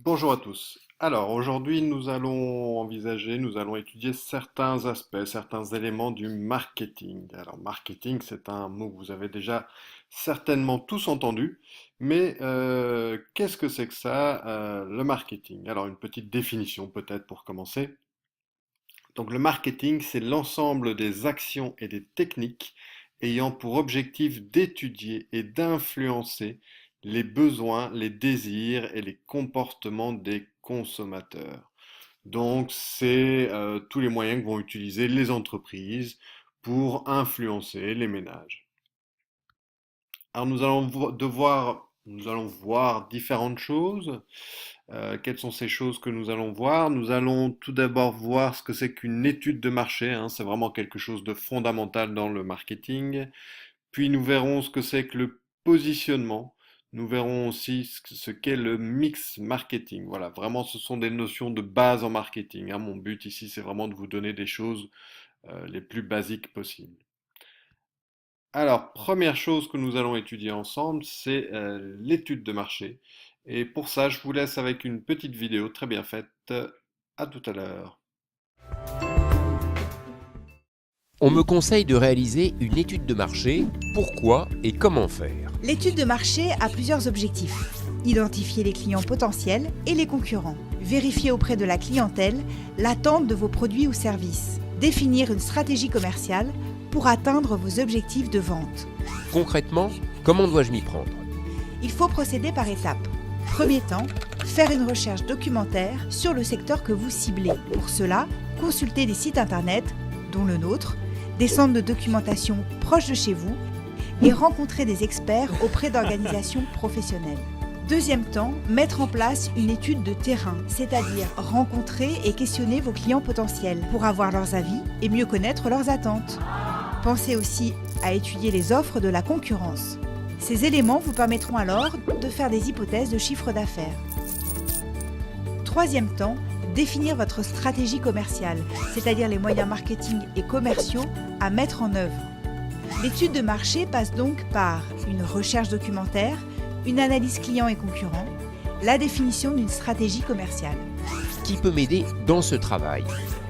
Bonjour à tous. Alors aujourd'hui nous allons étudier certains aspects, certains éléments du marketing. Alors marketing, c'est un mot que vous avez déjà certainement tous entendu, mais qu'est-ce que c'est que ça, le marketing? Alors une petite définition peut-être pour commencer. Donc le marketing, c'est l'ensemble des actions et des techniques ayant pour objectif d'étudier et d'influencer les besoins, les désirs et les comportements des consommateurs. Donc c'est tous les moyens que vont utiliser les entreprises pour influencer les ménages. Alors nous allons voir différentes choses. Quelles sont ces choses que nous allons voir? Nous allons tout d'abord voir ce que c'est qu'une étude de marché, hein. C'est vraiment quelque chose de fondamental dans le marketing. Puis nous verrons ce que c'est que le positionnement. Nous verrons aussi ce qu'est le mix marketing. Voilà, vraiment, ce sont des notions de base en marketing, hein. Mon but ici, c'est vraiment de vous donner des choses les plus basiques possibles. Alors, première chose que nous allons étudier ensemble, c'est l'étude de marché. Et pour ça, je vous laisse avec une petite vidéo très bien faite. À tout à l'heure. On me conseille de réaliser une étude de marché, pourquoi et comment faire. L'étude de marché a plusieurs objectifs. Identifier les clients potentiels et les concurrents. Vérifier auprès de la clientèle l'attente de vos produits ou services. Définir une stratégie commerciale pour atteindre vos objectifs de vente. Concrètement, comment dois-je m'y prendre? Il faut procéder par étapes. Premier temps, faire une recherche documentaire sur le secteur que vous ciblez. Pour cela, consultez des sites internet, dont le nôtre, des centres de documentation proches de chez vous et rencontrer des experts auprès d'organisations professionnelles. Deuxième temps, mettre en place une étude de terrain, c'est-à-dire rencontrer et questionner vos clients potentiels pour avoir leurs avis et mieux connaître leurs attentes. Pensez aussi à étudier les offres de la concurrence. Ces éléments vous permettront alors de faire des hypothèses de chiffre d'affaires. Troisième temps, définir votre stratégie commerciale, c'est-à-dire les moyens marketing et commerciaux à mettre en œuvre. L'étude de marché passe donc par une recherche documentaire, une analyse client et concurrent, la définition d'une stratégie commerciale. Qui peut m'aider dans ce travail?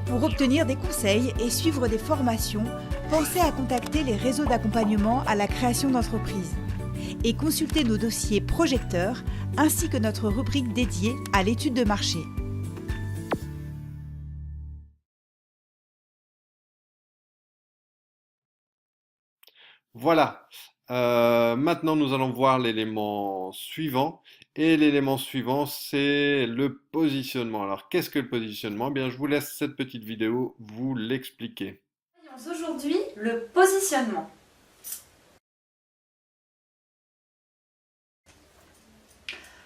Pour obtenir des conseils et suivre des formations, pensez à contacter les réseaux d'accompagnement à la création d'entreprises et consulter nos dossiers projecteurs ainsi que notre rubrique dédiée à l'étude de marché. Voilà. Maintenant, nous allons voir l'élément suivant. Et l'élément suivant, c'est le positionnement. Alors, qu'est-ce que le positionnement? Eh bien, je vous laisse cette petite vidéo vous l'expliquer. Voyons aujourd'hui le positionnement.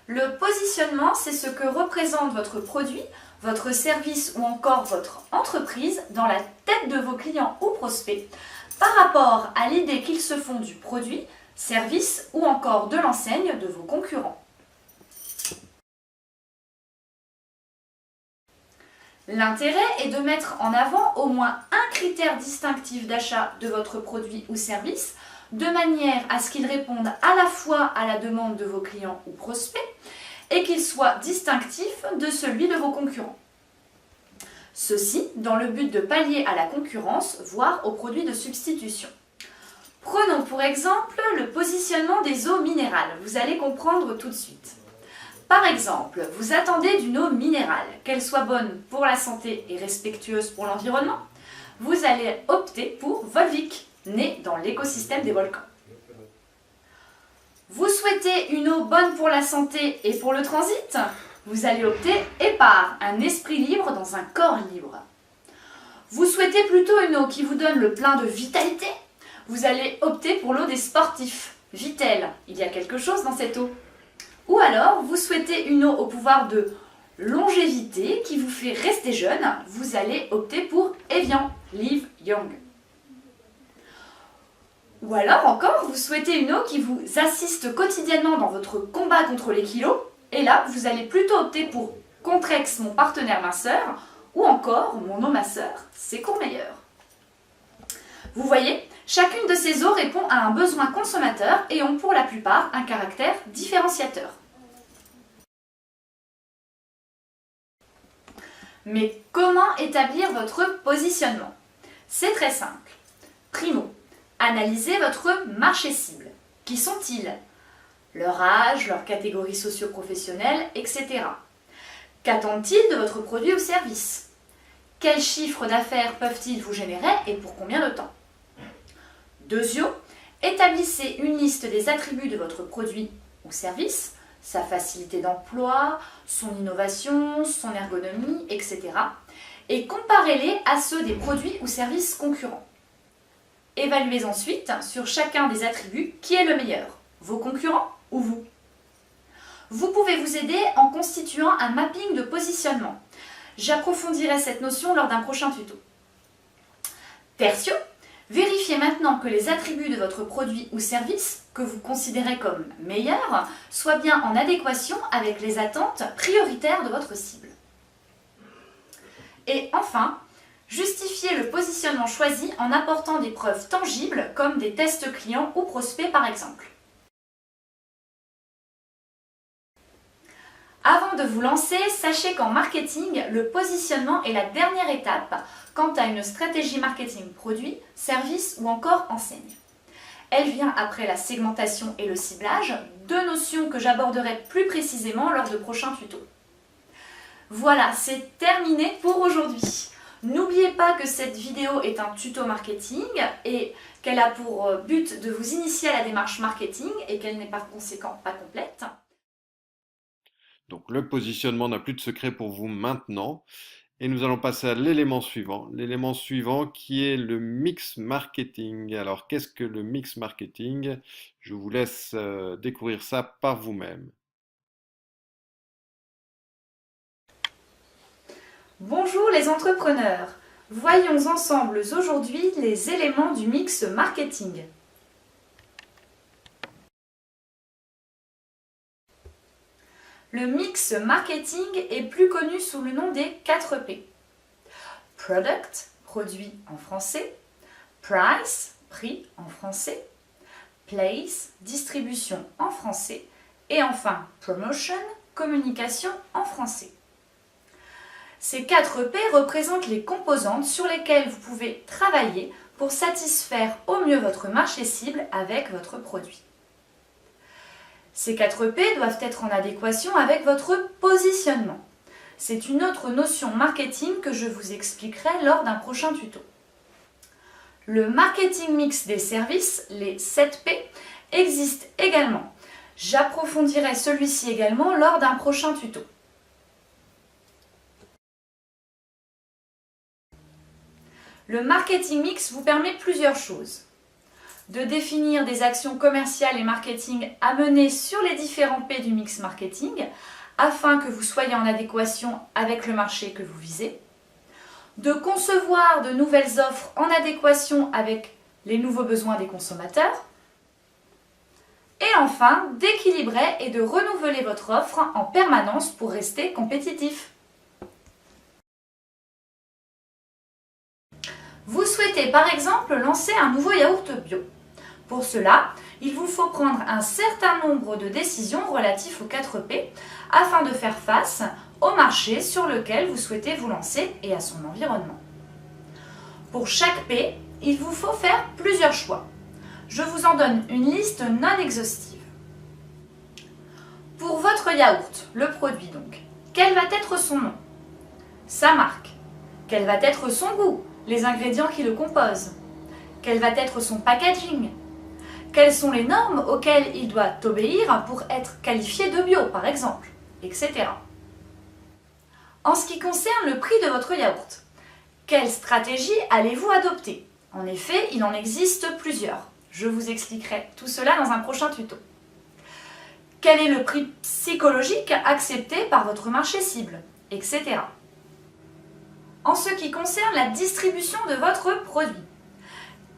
Le positionnement, c'est ce que représente votre produit, votre service ou encore votre entreprise dans la tête de vos clients ou prospects par rapport à l'idée qu'ils se font du produit, service ou encore de l'enseigne de vos concurrents. L'intérêt est de mettre en avant au moins un critère distinctif d'achat de votre produit ou service, de manière à ce qu'il réponde à la fois à la demande de vos clients ou prospects et qu'il soit distinctif de celui de vos concurrents. Ceci dans le but de pallier à la concurrence, voire aux produits de substitution. Prenons pour exemple le positionnement des eaux minérales. Vous allez comprendre tout de suite. Par exemple, vous attendez d'une eau minérale, qu'elle soit bonne pour la santé et respectueuse pour l'environnement. Vous allez opter pour Volvic, né dans l'écosystème des volcans. Vous souhaitez une eau bonne pour la santé et pour le transit? Vous allez opter Épar, un esprit libre dans un corps libre. Vous souhaitez plutôt une eau qui vous donne le plein de vitalité? Vous allez opter pour l'eau des sportifs, Vitel, il y a quelque chose dans cette eau. Ou alors, vous souhaitez une eau au pouvoir de longévité qui vous fait rester jeune, vous allez opter pour Evian, Live Young. Ou alors encore, vous souhaitez une eau qui vous assiste quotidiennement dans votre combat contre les kilos, et là, vous allez plutôt opter pour Contrex, mon partenaire minceur, ou encore mon eau masseur, c'est Courmayeur. Vous voyez, chacune de ces eaux répond à un besoin consommateur et ont pour la plupart un caractère différenciateur. Mais comment établir votre positionnement? C'est très simple. Primo, analysez votre marché cible. Qui sont-ils? Leur âge, leur catégorie socio-professionnelle, etc. Qu'attendent-ils de votre produit ou service? Quels chiffres d'affaires peuvent-ils vous générer et pour combien de temps? Deuxièmement, établissez une liste des attributs de votre produit ou service, sa facilité d'emploi, son innovation, son ergonomie, etc. et comparez-les à ceux des produits ou services concurrents. Évaluez ensuite sur chacun des attributs qui est le meilleur, vos concurrents ou vous. Vous pouvez vous aider en constituant un mapping de positionnement. J'approfondirai cette notion lors d'un prochain tuto. Tertio, vérifiez maintenant que les attributs de votre produit ou service, que vous considérez comme meilleurs, soient bien en adéquation avec les attentes prioritaires de votre cible. Et enfin, justifiez le positionnement choisi en apportant des preuves tangibles comme des tests clients ou prospects par exemple. Avant de vous lancer, sachez qu'en marketing, le positionnement est la dernière étape quant à une stratégie marketing produit, service ou encore enseigne. Elle vient après la segmentation et le ciblage, deux notions que j'aborderai plus précisément lors de prochains tutos. Voilà, c'est terminé pour aujourd'hui. N'oubliez pas que cette vidéo est un tuto marketing et qu'elle a pour but de vous initier à la démarche marketing et qu'elle n'est par conséquent pas complète. Donc le positionnement n'a plus de secret pour vous maintenant. Et nous allons passer à l'élément suivant. L'élément suivant qui est le mix marketing. Alors qu'est-ce que le mix marketing? Je vous laisse découvrir ça par vous-même. Bonjour les entrepreneurs. Voyons ensemble aujourd'hui les éléments du mix marketing. Le mix marketing est plus connu sous le nom des 4 P. Product, produit en français. Price, prix en français. Place, distribution en français. Et enfin, promotion, communication en français. Ces 4 P représentent les composantes sur lesquelles vous pouvez travailler pour satisfaire au mieux votre marché cible avec votre produit. Ces 4 P doivent être en adéquation avec votre positionnement. C'est une autre notion marketing que je vous expliquerai lors d'un prochain tuto. Le marketing mix des services, les 7 P, existe également. J'approfondirai celui-ci également lors d'un prochain tuto. Le marketing mix vous permet plusieurs choses. De définir des actions commerciales et marketing à mener sur les différents P du mix marketing afin que vous soyez en adéquation avec le marché que vous visez. De concevoir de nouvelles offres en adéquation avec les nouveaux besoins des consommateurs. Et enfin, d'équilibrer et de renouveler votre offre en permanence pour rester compétitif. Vous souhaitez par exemple lancer un nouveau yaourt bio. Pour cela, il vous faut prendre un certain nombre de décisions relatives aux 4 P afin de faire face au marché sur lequel vous souhaitez vous lancer et à son environnement. Pour chaque P, il vous faut faire plusieurs choix. Je vous en donne une liste non exhaustive. Pour votre yaourt, le produit donc, quel va être son nom? Sa marque? Quel va être son goût? Les ingrédients qui le composent? Quel va être son packaging? Quelles sont les normes auxquelles il doit obéir pour être qualifié de bio, par exemple, etc. En ce qui concerne le prix de votre yaourt, quelle stratégie allez-vous adopter? En effet, il en existe plusieurs. Je vous expliquerai tout cela dans un prochain tuto. Quel est le prix psychologique accepté par votre marché cible, etc. En ce qui concerne la distribution de votre produit,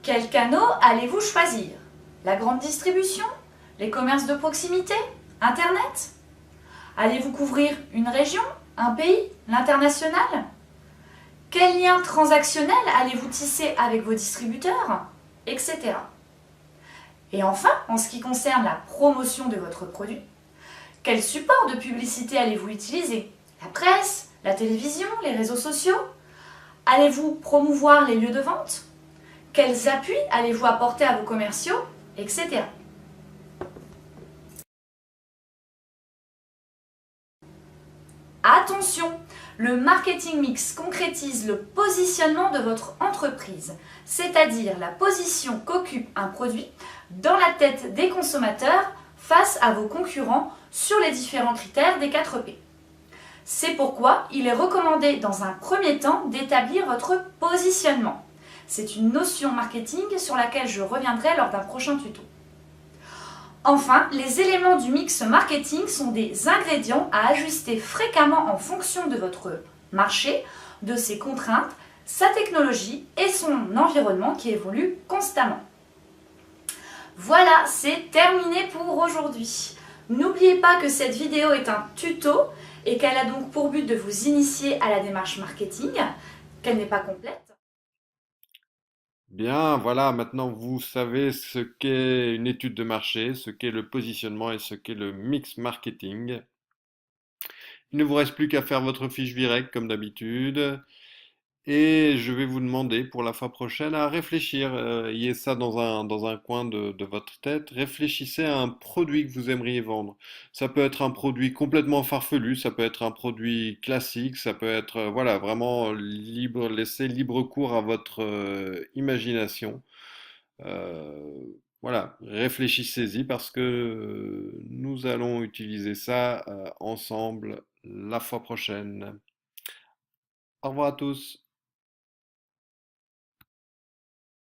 quels canaux allez-vous choisir? La grande distribution? Les commerces de proximité? Internet? Allez-vous couvrir une région? Un pays? L'international? Quels liens transactionnels allez-vous tisser avec vos distributeurs? Etc. Et enfin, en ce qui concerne la promotion de votre produit, quel support de publicité allez-vous utiliser? La presse? La télévision, les réseaux sociaux? Allez-vous promouvoir les lieux de vente? Quels appuis allez-vous apporter à vos commerciaux? Etc. Attention, le marketing mix concrétise le positionnement de votre entreprise, c'est-à-dire la position qu'occupe un produit dans la tête des consommateurs face à vos concurrents sur les différents critères des 4 P. C'est pourquoi il est recommandé dans un premier temps d'établir votre positionnement. C'est une notion marketing sur laquelle je reviendrai lors d'un prochain tuto. Enfin, les éléments du mix marketing sont des ingrédients à ajuster fréquemment en fonction de votre marché, de ses contraintes, sa technologie et son environnement qui évolue constamment. Voilà, c'est terminé pour aujourd'hui. N'oubliez pas que cette vidéo est un tuto et qu'elle a donc pour but de vous initier à la démarche marketing, qu'elle n'est pas complète. Bien, voilà, maintenant vous savez ce qu'est une étude de marché, ce qu'est le positionnement et ce qu'est le mix marketing. Il ne vous reste plus qu'à faire votre fiche Virec comme d'habitude. Et je vais vous demander pour la fois prochaine à réfléchir, ayez ça dans un coin de votre tête, réfléchissez à un produit que vous aimeriez vendre. Ça peut être un produit complètement farfelu, ça peut être un produit classique, ça peut être voilà, vraiment libre, laissez libre cours à votre imagination. Euh, voilà, réfléchissez-y parce que nous allons utiliser ça ensemble la fois prochaine. Au revoir à tous.